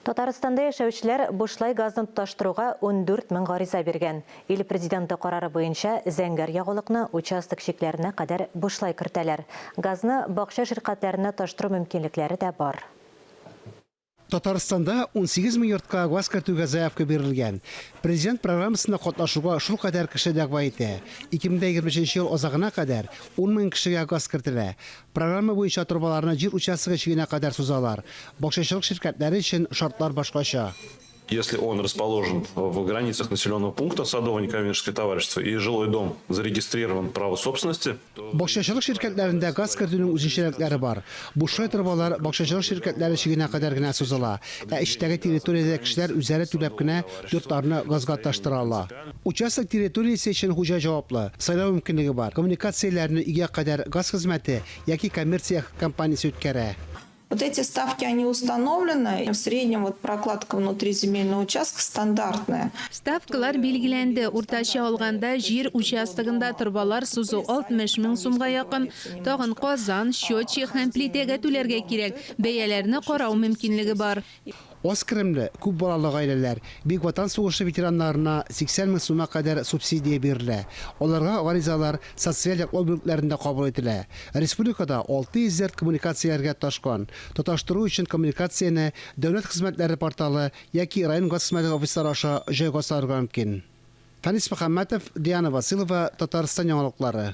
Татарстанда яшәүчеләр бушлай газны тоташтыруга 14 мең гариза биргән. Ил президенты карары буенча зәңгәр ягулыкны участок шикләренә кадәр бушлай кертәләр. Газны бакча ширкәтләренә таштыру мөмкинлекләре дә бар. Татарстанда 18 мең йортка газ кертүгә заявка бирелгән. Президент программасында катнашуга шул кадәр кеше дәгъва итә. 2023 ел азагына кадәр 10 мең кешегә газ кертелә. Программа буенча трубаларны җир участогы чигенә кадәр сузалар. Бакчачылык ширкәтләре өчен шартлар башкача. Если он расположен в границах населенного пункта, садово-некоммерческое товарищество и жилой дом зарегистрирован право собственности. Бакчачылык ширкәтләрендә газ кертүнең үзенчәлекләре бар. Бушлай трубалар бакчачылык ширкәтләре чигенә кадәр генә сузыла. Эчтәге территориядә кешеләр үзләре түләп кенә йортларны газга таштыра ала. Участок территориясе өчен хуҗа җаваплы. Сайлау мөмкинлеге бар. Коммуникацияләрне өйгә кадәр газ хезмәте яки коммерция компаниясе үткәрә. Вот эти ставки, они установлены. В среднем прокладка внутри земельного участка стандартная. Ставкалар билгеләнде. Уртача алганда җир участогында трубалар сузу 60 мең сумга якын. Тагын казан, счетчик һәм плитәгә түләргә кирәк. Бәяләрне карау мөмкинлеге бар. Аз керемле, күп балалы гаиләләр, Бөек Ватан сугышы ветераннарына 80 мең сумга кадәр субсидия бирелә. Аларга гаризалар социаль яклау бүлекләрендә кабул ителә. Республикада 600 коммуникацияләргә ташкан. Тоташтыру өчен коммуникацияне дәүләт хезмәтләре порталы яки район газ хезмәте офислары аша җайга салырга мөмкин. Танис Мөхәммәтов, Диана Василова, Татарстан яңалыклары.